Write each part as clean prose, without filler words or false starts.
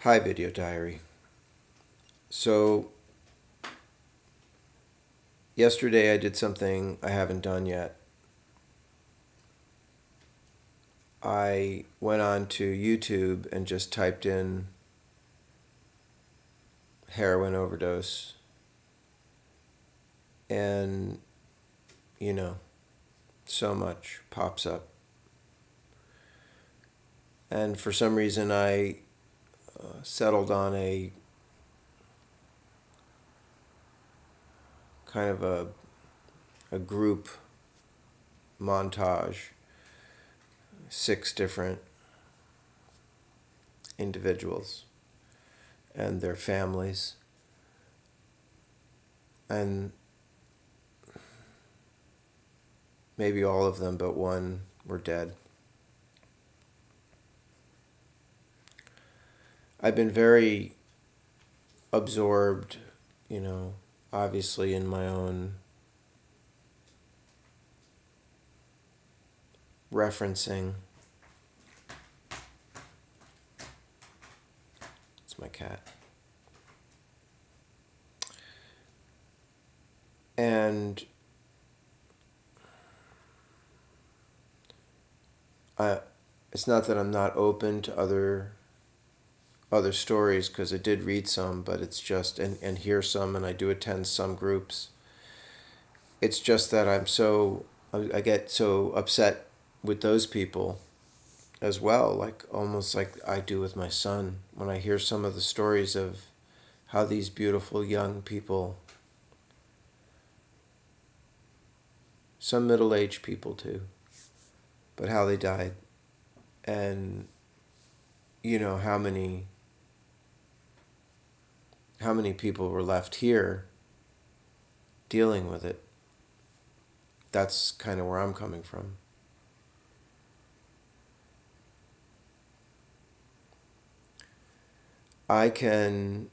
Hi, Video Diary. So, yesterday I did something I haven't done yet. I went on to YouTube and just typed in heroin overdose, and, you know, so much pops up. And for some reason, I settled on a kind of a group montage, six different individuals and their families. And maybe all of them but one were dead. I've been very absorbed, you know, obviously in my own referencing. It's my cat. And I, it's not that I'm not open to other stories, because I did read some, but it's just and hear some, and I do attend some groups. It's just that I get so upset with those people as well, like almost like I do with my son, when I hear some of the stories of how these beautiful young people, some middle-aged people too, but how they died. And how many people were left here dealing with it. That's kind of where I'm coming from. I can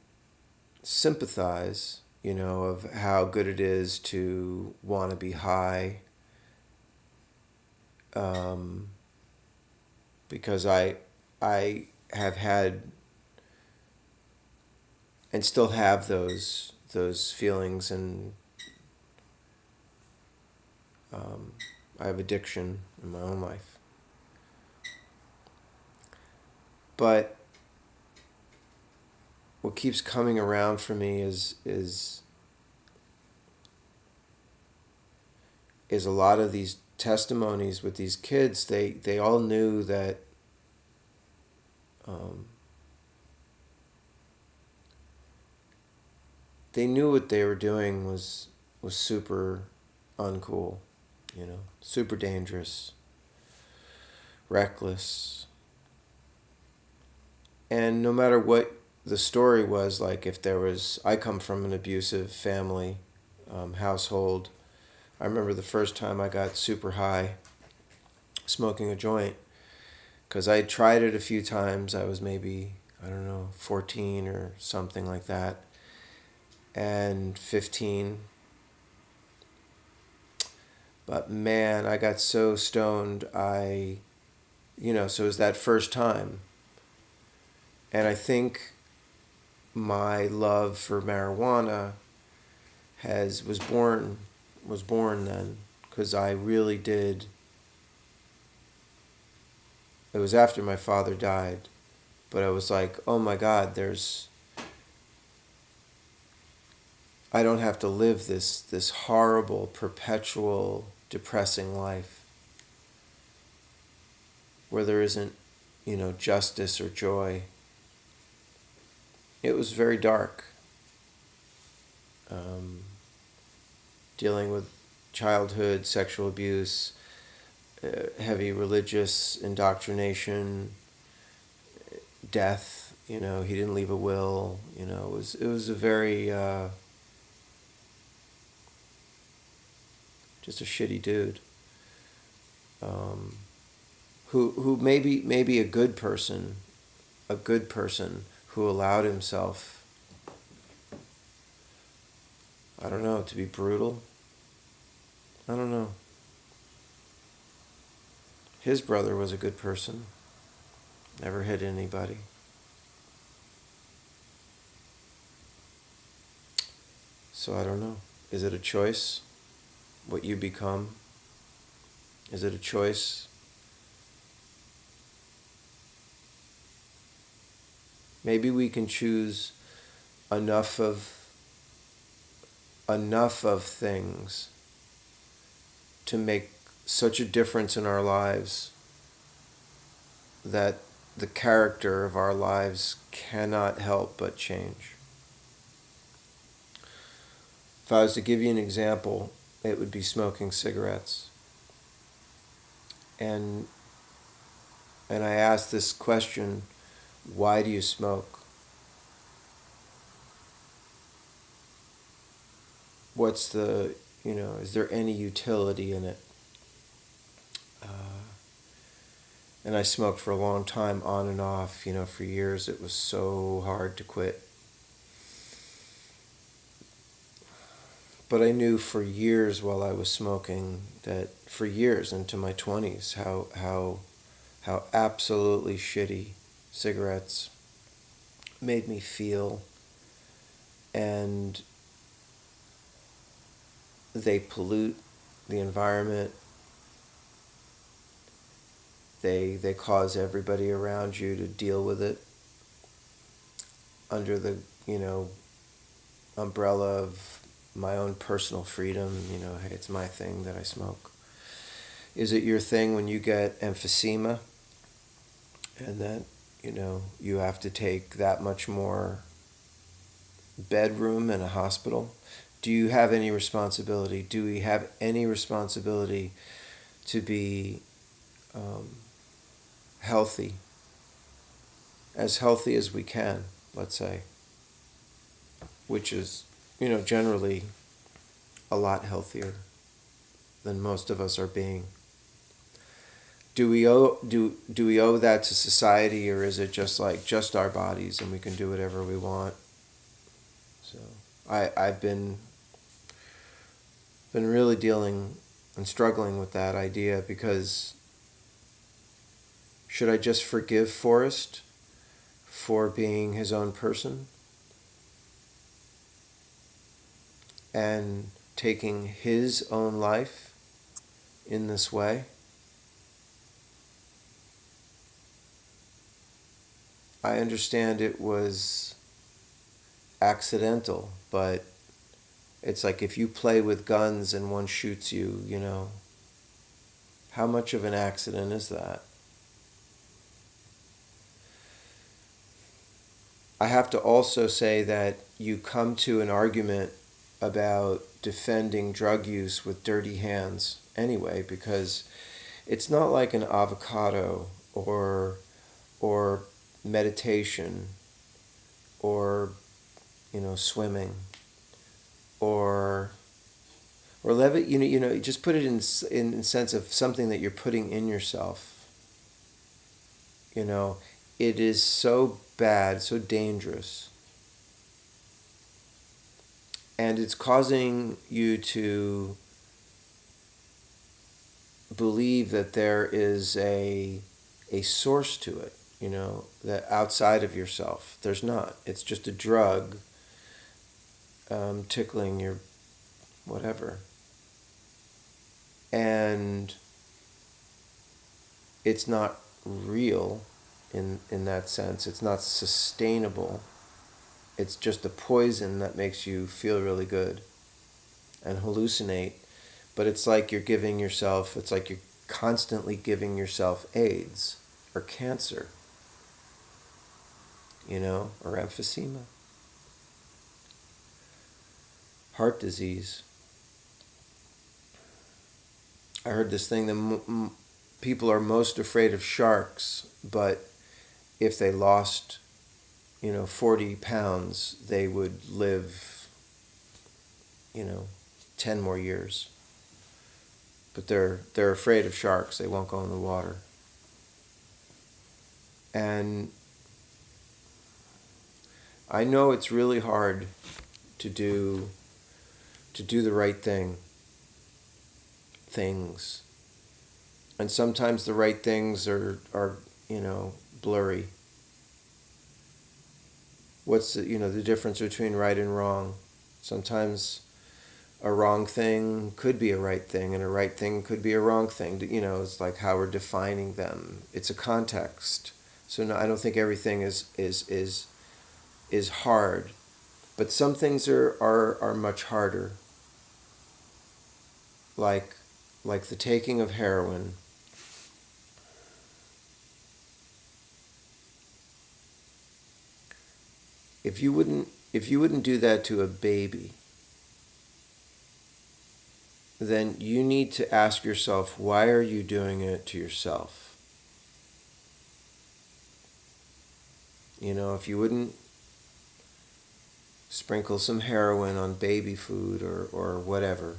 sympathize, of how good it is to want to be high, um, because I have had and still have those feelings, and I have addiction in my own life. But what keeps coming around for me is a lot of these testimonies with these kids. They all knew that um, they knew what they were doing was super uncool, super dangerous, reckless. And no matter what the story was, like if there was, I come from an abusive family, household. I remember the first time I got super high smoking a joint, because I had tried it a few times. I was maybe, I don't know, 14 or something like that, and 15. But man, I got so stoned. So it was that first time. And I think my love for marijuana has was born then, because I really did. It was after my father died, but I was like, oh my God, I don't have to live this horrible, perpetual, depressing life where there isn't, justice or joy. It was very dark. Um, Dealing with childhood sexual abuse, heavy religious indoctrination, death. He didn't leave a will. It was a very just a shitty dude. Um, who maybe a good person who allowed himself, I don't know, to be brutal. I don't know. His brother was a good person. Never hit anybody. So I don't know. Is it a choice, what you become? Is it a choice? Maybe we can choose enough of things to make such a difference in our lives that the character of our lives cannot help but change. If I was to give you an example, it would be smoking cigarettes. And I asked this question, why do you smoke? What's the, is there any utility in it? And I smoked for a long time, on and off, for years. It was so hard to quit. But I knew for years while I was smoking, that for years into my 20s, how absolutely shitty cigarettes made me feel. And they pollute the environment. They cause everybody around you to deal with it under the, umbrella of my own personal freedom. Hey, it's my thing that I smoke. Is it your thing when you get emphysema and then, you have to take that much more bedroom in a hospital? Do you have any responsibility? Do we have any responsibility to be healthy as we can, let's say, which is, generally a lot healthier than most of us are being? Do we owe that to society, or is it just our bodies and we can do whatever we want? So I've been really dealing and struggling with that idea, because should I just forgive Forrest for being his own person and taking his own life in this way? I understand it was accidental, but it's like if you play with guns and one shoots you, how much of an accident is that? I have to also say that you come to an argument about defending drug use with dirty hands anyway, because it's not like an avocado or meditation or swimming or levit. Just put it in sense of something that you're putting in yourself. It is so bad, so dangerous, and it's causing you to believe that there is a source to it, that outside of yourself. There's not. It's just a drug tickling your whatever. And it's not real in that sense. It's not sustainable. It's just a poison that makes you feel really good and hallucinate. But it's like you're constantly giving yourself AIDS or cancer, or emphysema, heart disease. I heard this thing that people are most afraid of sharks, but if they lost, 40 pounds, they would live, 10 more years. But they're afraid of sharks. They won't go in the water. And I know it's really hard to do the right things. And sometimes the right things are blurry. What's the difference between right and wrong? Sometimes a wrong thing could be a right thing, and a right thing could be a wrong thing. It's like how we're defining them. It's a context. So no, I don't think everything is hard, but some things are much harder. Like the taking of heroin. If you wouldn't do that to a baby, then you need to ask yourself, why are you doing it to yourself? If you wouldn't sprinkle some heroin on baby food or whatever,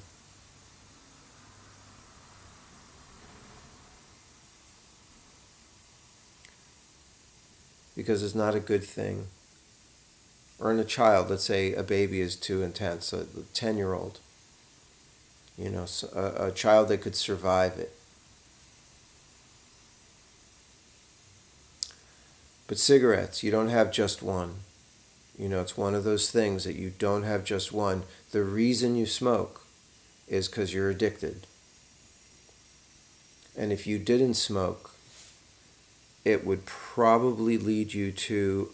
because it's not a good thing. Or in a child, let's say a baby is too intense, a 10-year-old, a child that could survive it. But cigarettes, you don't have just one. It's one of those things that you don't have just one. The reason you smoke is because you're addicted. And if you didn't smoke, it would probably lead you to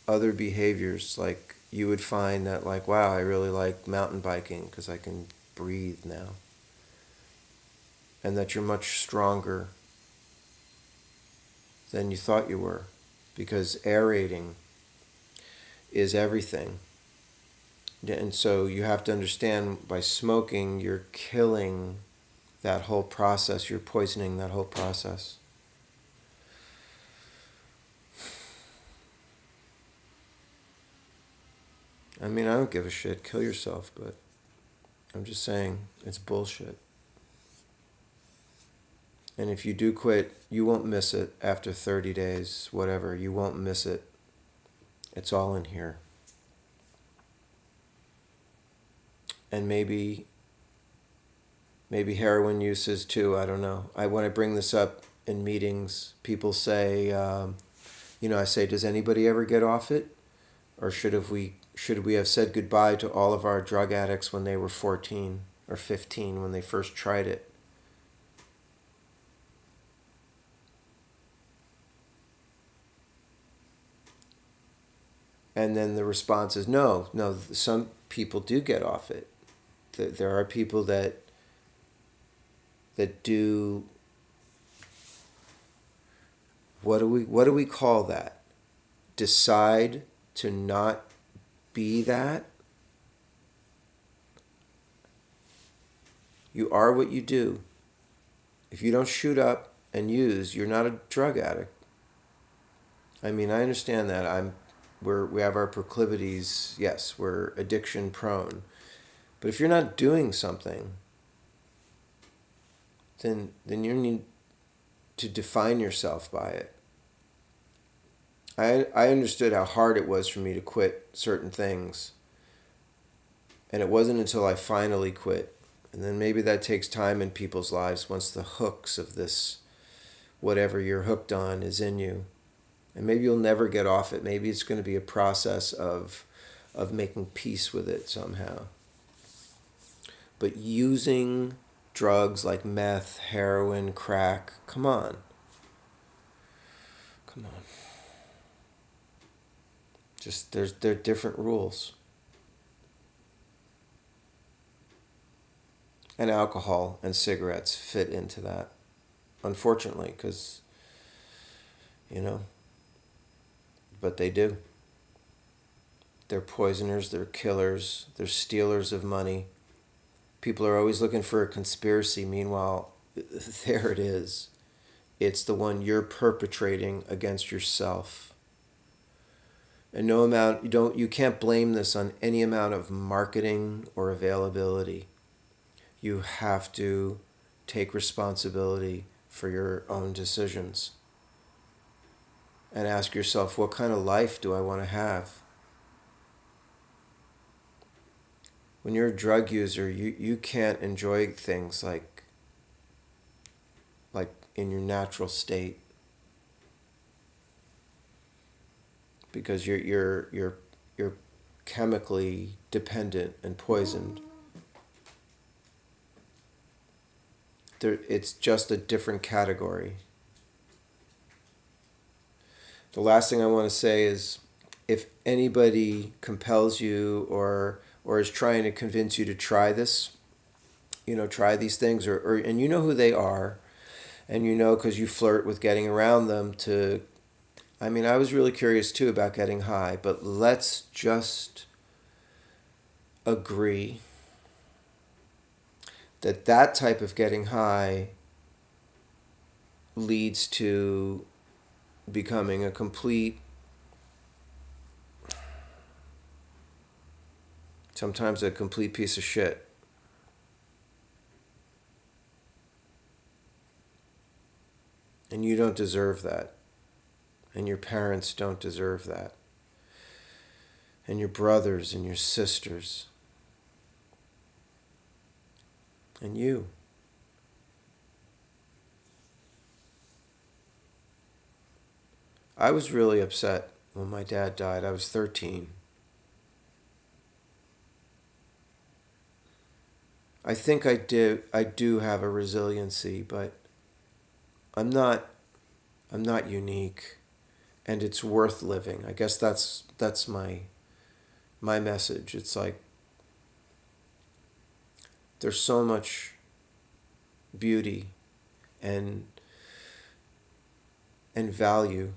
other behaviors. Like you would find that, like, wow, I really like mountain biking because I can breathe now. And that you're much stronger than you thought you were, because aerating is everything. And so you have to understand, by smoking, you're killing that whole process. You're poisoning that whole process. I mean, I don't give a shit. Kill yourself, but I'm just saying it's bullshit. And if you do quit, you won't miss it after 30 days, whatever. You won't miss it. It's all in here. And maybe heroin use is too, I don't know. When I bring this up in meetings, people say, I say, does anybody ever get off it? Or should we have said goodbye to all of our drug addicts when they were 14 or 15 when they first tried it? And then the response is no, some people do get off it. There are people that do, what do we call that? Decide to not be that. You are what you do. If you don't shoot up and use, you're not a drug addict. I mean, I understand that. We have our proclivities. Yes, we're addiction prone. But if you're not doing something, then you need to define yourself by it. I understood how hard it was for me to quit certain things. And it wasn't until I finally quit. And then maybe that takes time in people's lives once the hooks of this, whatever you're hooked on, is in you. And maybe you'll never get off it. Maybe it's going to be a process of making peace with it somehow. But using drugs like meth, heroin, crack, come on. Just there are different rules. And alcohol and cigarettes fit into that, unfortunately, because, but they do. They're poisoners, they're killers, they're stealers of money. People are always looking for a conspiracy. Meanwhile, there it is. It's the one you're perpetrating against yourself. And you can't blame this on any amount of marketing or availability. You have to take responsibility for your own decisions. And ask yourself, what kind of life do I want to have? When you're a drug user, you can't enjoy things like in your natural state. Because you're chemically dependent and poisoned. It's just a different category. The last thing I want to say is, if anybody compels you or is trying to convince you to try this, try these things, or and you know who they are, and because you flirt with getting around them to, I mean, I was really curious too about getting high, but let's just agree that type of getting high leads to becoming sometimes a complete piece of shit. And you don't deserve that. And your parents don't deserve that. And your brothers and your sisters. And you. I was really upset when my dad died. I was 13. I think I do have a resiliency, but I'm not unique, and it's worth living. I guess that's my message. It's like there's so much beauty and value